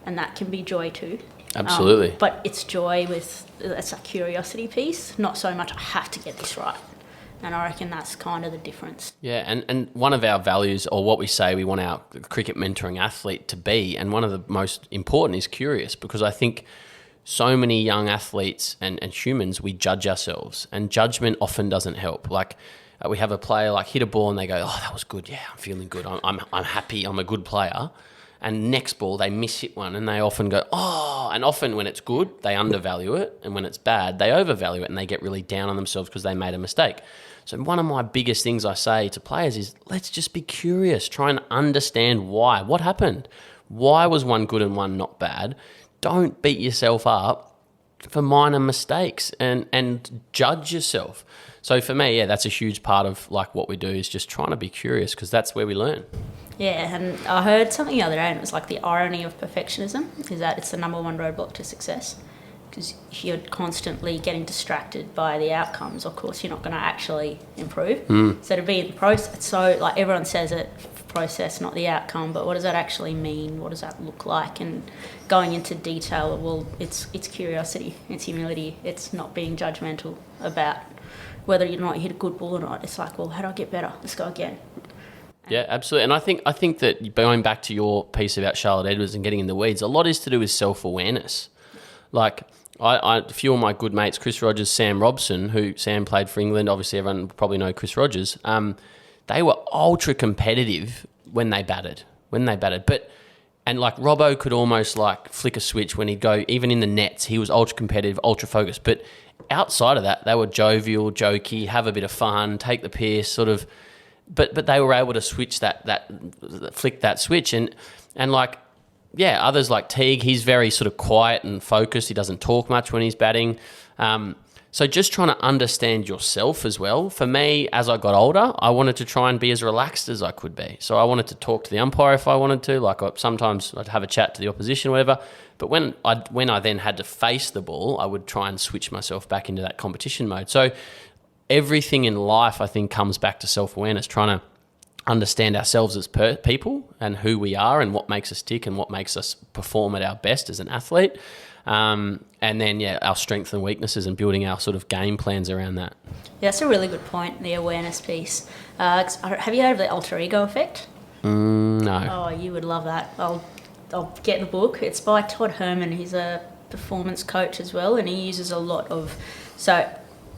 and that can be joy too. Absolutely. But it's joy with, it's a curiosity piece, not so much I have to get this right. And I reckon that's kind of the difference. Yeah, and one of our values, or what we say we want our cricket mentoring athlete to be, and one of the most important is curious, because I think so many young athletes and humans, we judge ourselves, and judgment often doesn't help. Like we have a player like hit a ball and they go, oh, that was good. Yeah, I'm feeling good. I'm happy. I'm a good player. And next ball, they miss hit one and they often go, oh, and often when it's good, they undervalue it. And when it's bad, they overvalue it and they get really down on themselves because they made a mistake. So one of my biggest things I say to players is, let's just be curious, try and understand why. What happened? Why was one good and one not bad? Don't beat yourself up for minor mistakes and judge yourself. So for me, yeah, that's a huge part of like what we do, is just trying to be curious, because that's where we learn. Yeah, and I heard something the other day, and it was like the irony of perfectionism is that it's the number one roadblock to success. Because if you're constantly getting distracted by the outcomes, of course, you're not going to actually improve. So to be in the process, so like everyone says it, process, not the outcome, but what does that actually mean? What does that look like? And going into detail, well, it's curiosity, it's humility, it's not being judgmental about whether or not you hit a good ball or not. It's like, well, how do I get better? Let's go again. Yeah, absolutely. And I think that going back to your piece about Charlotte Edwards and getting in the weeds, a lot is to do with self-awareness. Like a few of my good mates, Chris Rogers, Sam Robson, who Sam played for England, obviously everyone probably know Chris Rogers, they were ultra competitive when they batted. And like Robbo could almost like flick a switch when he'd go, even in the nets, he was ultra competitive, ultra focused. But outside of that, they were jovial, jokey, have a bit of fun, take the piss, sort of. But they were able to switch flick that switch. And like, yeah, others like Teague, he's very sort of quiet and focused. He doesn't talk much when he's batting. So just trying to understand yourself as well. For me, as I got older, I wanted to try and be as relaxed as I could be. So I wanted to talk to the umpire if I wanted to. Like sometimes I'd have a chat to the opposition or whatever. But when I then had to face the ball, I would try and switch myself back into that competition mode. So everything in life, I think, comes back to self-awareness, trying to understand ourselves as people and who we are and what makes us tick and what makes us perform at our best as an athlete. And then, yeah, our strengths and weaknesses and building our sort of game plans around that. Yeah, that's a really good point, the awareness piece. Have you heard of the alter ego effect? No. Oh, you would love that. I'll get the book. It's by Todd Herman. He's a performance coach as well, and he uses a lot of... So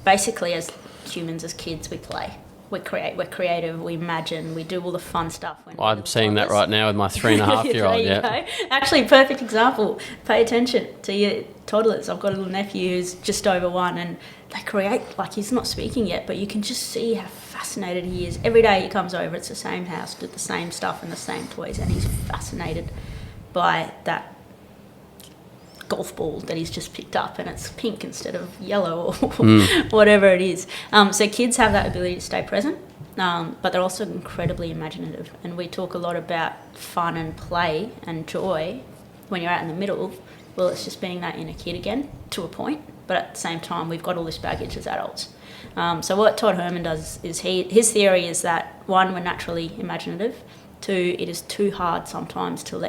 basically, as humans, as kids, we play. We create, we're creative, we imagine, we do all the fun stuff. I'm seeing that right now with my 3.5-year-old. Yeah. Actually, perfect example. Pay attention to your toddlers. I've got a little nephew who's just over 1, and they create, like, he's not speaking yet, but you can just see how fascinated he is. Every day he comes over, it's the same house, did the same stuff and the same toys, and he's fascinated by that golf ball that he's just picked up, and it's pink instead of yellow or whatever it is. So kids have that ability to stay present, but they're also incredibly imaginative. And we talk a lot about fun and play and joy when you're out in the middle. Well, it's just being that inner kid again to a point, but at the same time, we've got all this baggage as adults. So what Todd Herman does is his theory is that 1, we're naturally imaginative. 2, it is too hard sometimes to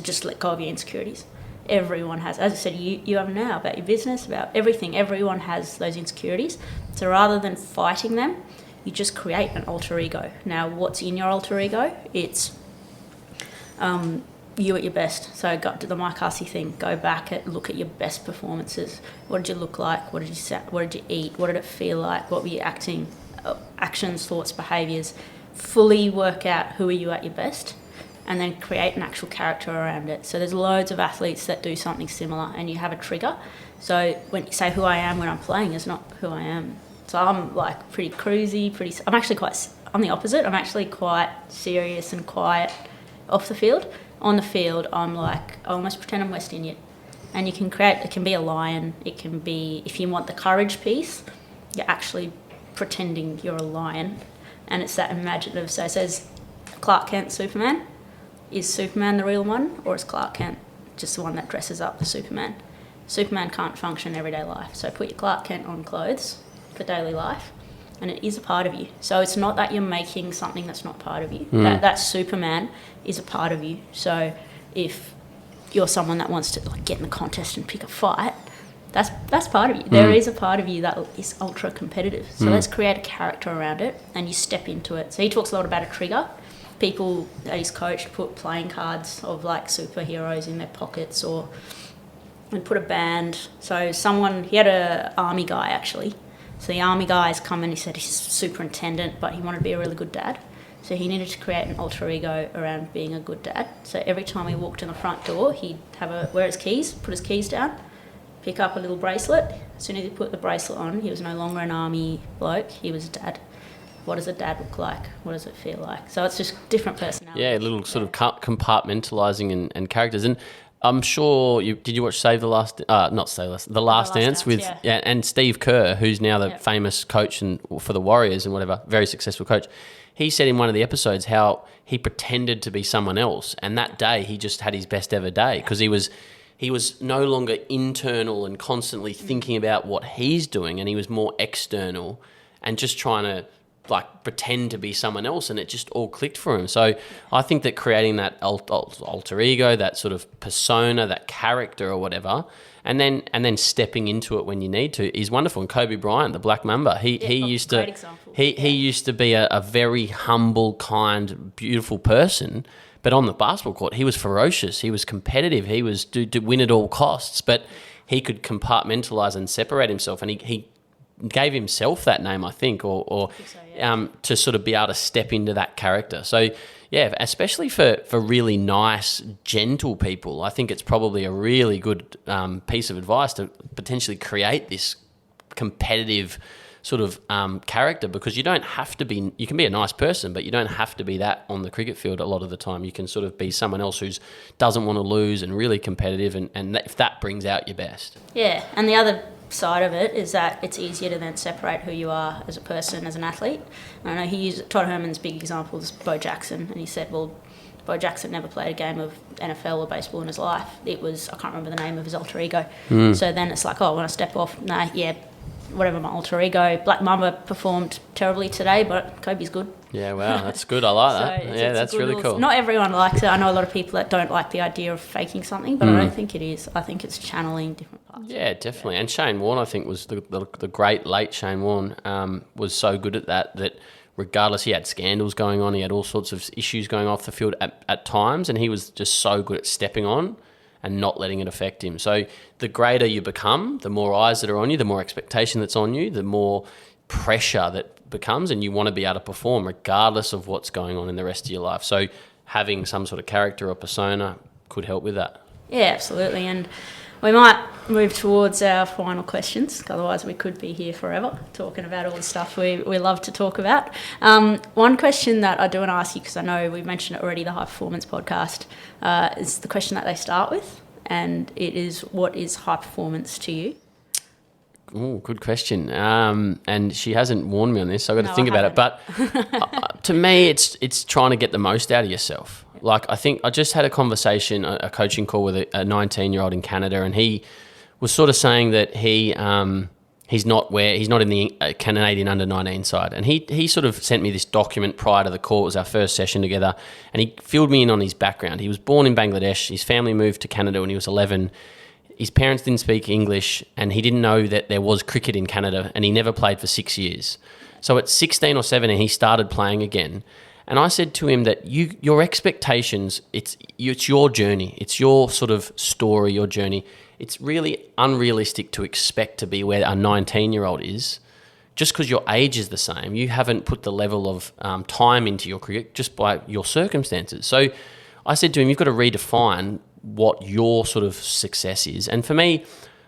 just let go of your insecurities. Everyone has, as I said, you have now about your business, about everything. Everyone has those insecurities. So rather than fighting them, you just create an alter ego. Now, what's in your alter ego? It's you at your best. So got to the Mike Hussey thing. Go back look at your best performances. What did you look like? What did you say? What did you eat? What did it feel like? What were your actions, thoughts, behaviours? Fully work out who are you at your best, and then create an actual character around it. So there's loads of athletes that do something similar, and you have a trigger. So when you say who I am when I'm playing is not who I am. So I'm like pretty cruisy, I'm the opposite. I'm actually quite serious and quiet off the field. On the field, I'm like, I almost pretend I'm West Indian. And you can create, it can be a lion, it can be, if you want the courage piece, you're actually pretending you're a lion. And it's that imaginative. So it says Clark Kent, Superman. Is Superman the real one, or is Clark Kent just the one that dresses up the Superman? Superman can't function everyday life, so put your Clark Kent on clothes for daily life, and it is a part of you. So it's not that you're making something that's not part of you. That Superman is a part of you. So if you're someone that wants to like get in the contest and pick a fight, that's part of you. There is a part of you that is ultra competitive. So let's create a character around it and you step into it. So he talks a lot about a trigger. People that he's coached put playing cards of like superheroes in their pockets, or and put a band. So he had a army guy actually. So the army guy's come and he said he's superintendent, but he wanted to be a really good dad. So he needed to create an alter ego around being a good dad. So every time he walked in the front door, he'd wear his keys, put his keys down, pick up a little bracelet. As soon as he put the bracelet on, he was no longer an army bloke, he was a dad. What does a dad look like? What does it feel like? So it's just different personalities. Yeah, little sort of compartmentalising and characters. And I'm sure did you watch The Last Dance with and Steve Kerr, who's now the famous coach for the Warriors and whatever, very successful coach. He said in one of the episodes how he pretended to be someone else, and that day he just had his best ever day because he was no longer internal and constantly thinking about what he's doing, and he was more external and just trying to like pretend to be someone else, and it just all clicked for him. So I think that creating that alter ego, that sort of persona, that character or whatever, and then stepping into it when you need to is wonderful. And Kobe Bryant, the Black Mamba, he used to he used to be a very humble, kind, beautiful person, but on the basketball court he was ferocious, he was competitive, he was to win at all costs, but he could compartmentalize and separate himself, and he gave himself that name, I think, to sort of be able to step into that character. So, yeah, especially for really nice, gentle people, I think it's probably a really good piece of advice to potentially create this competitive sort of character, because you don't have to be, you can be a nice person, but you don't have to be that on the cricket field a lot of the time. You can sort of be someone else who doesn't want to lose and really competitive, and if that brings out your best. Yeah, and the other side of it is that it's easier to then separate who you are as a person, as an athlete. I know Todd Herman's big example is Bo Jackson, and he said, well, Bo Jackson never played a game of NFL or baseball in his life. It was, I can't remember the name of his alter ego. So then it's like, when I step off, whatever my alter ego, Black Mamba performed terribly today, but Kobe's good. Yeah, wow, that's good. I like that. So that's really cool. Not everyone likes it. I know a lot of people that don't like the idea of faking something, but I don't think it is. I think it's channeling different parts. Yeah, definitely. And Shane Warne, I think, was the great late Shane Warne, was so good at that regardless, he had scandals going on, he had all sorts of issues going off the field at times, and he was just so good at stepping on and not letting it affect him. So the greater you become, the more eyes that are on you, the more expectation that's on you, the more pressure that becomes, and you want to be able to perform regardless of what's going on in the rest of your life. So having some sort of character or persona could help with that. Yeah, absolutely. And we might move towards our final questions, otherwise we could be here forever talking about all the stuff we love to talk about. One question that I do want to ask you, because I know we've mentioned it already, the High Performance podcast, is the question that they start with, and it is, what is high performance to you? Oh, good question. And she hasn't warned me on this, so I've got to think about it. But to me, it's trying to get the most out of yourself. Like, I think I just had a conversation, a coaching call with a 19-year-old in Canada, and he was sort of saying that he's not in the Canadian under-19 side. And he sort of sent me this document prior to the call. It was our first session together, and he filled me in on his background. He was born in Bangladesh. His family moved to Canada when he was 11. His parents didn't speak English, and he didn't know that there was cricket in Canada, and he never played for 6 years. So at 16 or 17, he started playing again. And I said to him that your expectations, it's your journey. It's your sort of story, your journey. It's really unrealistic to expect to be where a 19-year-old is just because your age is the same. You haven't put the level of time into your cricket just by your circumstances. So I said to him, you've got to redefine what your sort of success is. And for me,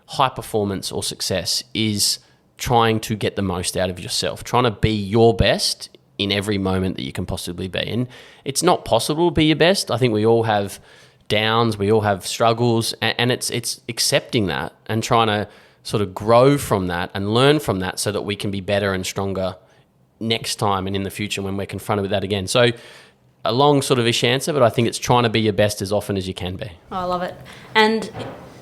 high performance or success is trying to get the most out of yourself, trying to be your best in every moment that you can possibly be. And it's not possible to be your best. I think we all have downs, we all have struggles, and it's accepting that and trying to sort of grow from that and learn from that so that we can be better and stronger next time and in the future when we're confronted with that again. So a long sort of ish answer, but I think it's trying to be your best as often as you can be. Oh, I love it. And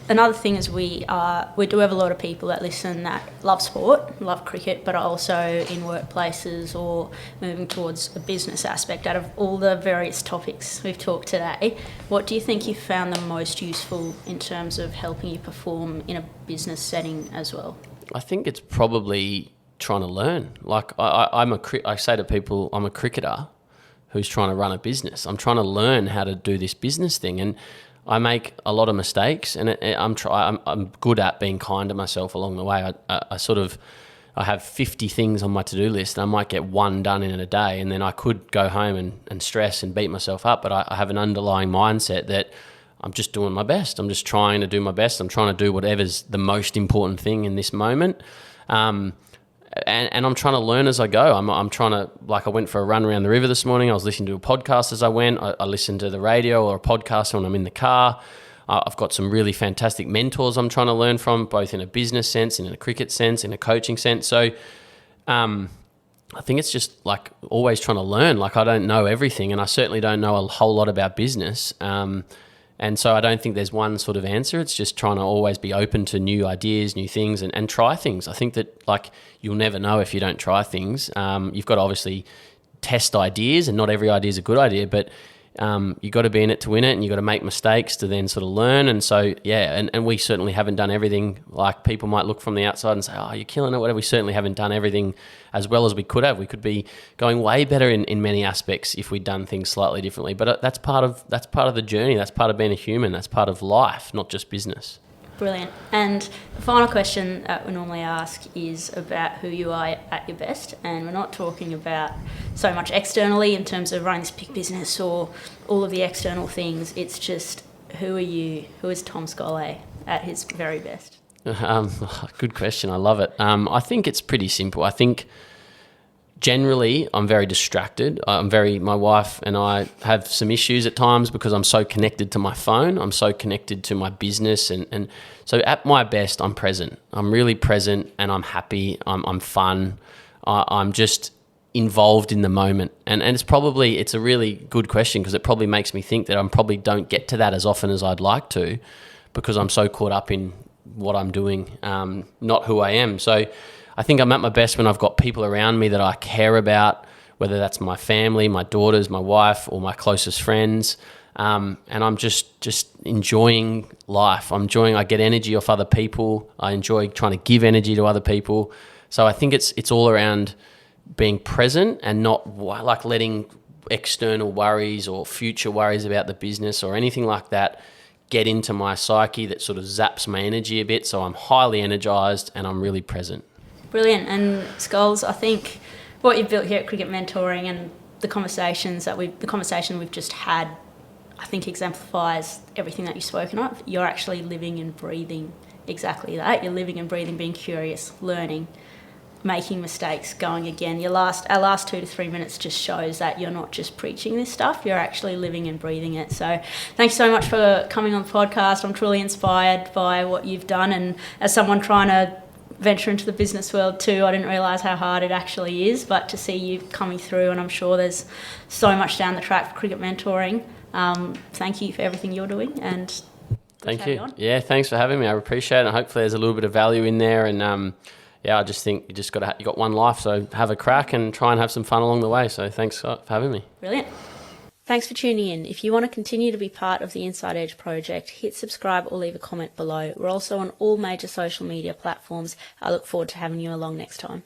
another thing is we do have a lot of people that listen that love sport, love cricket, but are also in workplaces or moving towards a business aspect. Out of all the various topics we've talked today, what do you think you found the most useful in terms of helping you perform in a business setting as well? I think it's probably trying to learn. Like I say to people, I'm a cricketer who's trying to run a business. I'm trying to learn how to do this business thing, and I make a lot of mistakes, and I'm good at being kind to myself along the way. I have 50 things on my to-do list, and I might get one done in a day, and then I could go home and stress and beat myself up. But I have an underlying mindset that I'm just doing my best. I'm just trying to do my best. I'm trying to do whatever's the most important thing in this moment. And I'm trying to learn as I go. I'm trying to, like, I went for a run around the river this morning. I was listening to a podcast as I went. I listened to the radio or a podcast when I'm in the car. I've got some really fantastic mentors I'm trying to learn from, both in a business sense, and in a cricket sense, in a coaching sense. So I think it's just like always trying to learn. Like, I don't know everything, and I certainly don't know a whole lot about business. And so I don't think there's one sort of answer. It's just trying to always be open to new ideas, new things, and try things. I think that, like, you'll never know if you don't try things. You've got to obviously test ideas, and not every idea is a good idea, but you've got to be in it to win it, and you've got to make mistakes to then sort of learn. And so, yeah, and we certainly haven't done everything. Like, people might look from the outside and say, oh, you're killing it, whatever. We certainly haven't done everything as well as we could have. We could be going way better in many aspects if we'd done things slightly differently. But that's part of the journey. That's part of being a human. That's part of life, not just business. Brilliant. And the final question that we normally ask is about who you are at your best. And we're not talking about so much externally in terms of running this big business or all of the external things. It's just, who are you? Who is Tom Scolls at his very best? Good question. I love it. I think it's pretty simple. I think generally I'm very distracted. My wife and I have some issues at times because I'm so connected to my phone. I'm so connected to my business. And so at my best, I'm present. I'm really present, and I'm happy. I'm fun. I'm just involved in the moment. And it's a really good question, because it probably makes me think that I probably don't get to that as often as I'd like to, because I'm so caught up in what I'm doing, not who I am. So I think I'm at my best when I've got people around me that I care about, whether that's my family, my daughters, my wife, or my closest friends. And I'm just enjoying life. I get energy off other people. I enjoy trying to give energy to other people. So I think it's all around being present, and not like letting external worries or future worries about the business or anything like that get into my psyche that sort of zaps my energy a bit. So I'm highly energized and I'm really present. Brilliant. And Scolls, I think what you've built here at Cricket Mentoring and the conversation we've just had, I think exemplifies everything that you've spoken of. You're actually living and breathing exactly that. You're living and breathing, being curious, learning, making mistakes, going again. Our last 2 to 3 minutes just shows that you're not just preaching this stuff, you're actually living and breathing it. So thanks so much for coming on the podcast. I'm truly inspired by what you've done, and as someone trying to venture into the business world too, I didn't realise how hard it actually is, but to see you coming through, and I'm sure there's so much down the track for Cricket Mentoring. Thank you for everything you're doing, and thank you. Yeah, thanks for having me. I appreciate it, and hopefully there's a little bit of value in there. And I just think you got one life, so have a crack and try and have some fun along the way. So thanks for having me. Brilliant. Thanks for tuning in. If you want to continue to be part of the Inside Edge project, hit subscribe or leave a comment below. We're also on all major social media platforms. I look forward to having you along next time.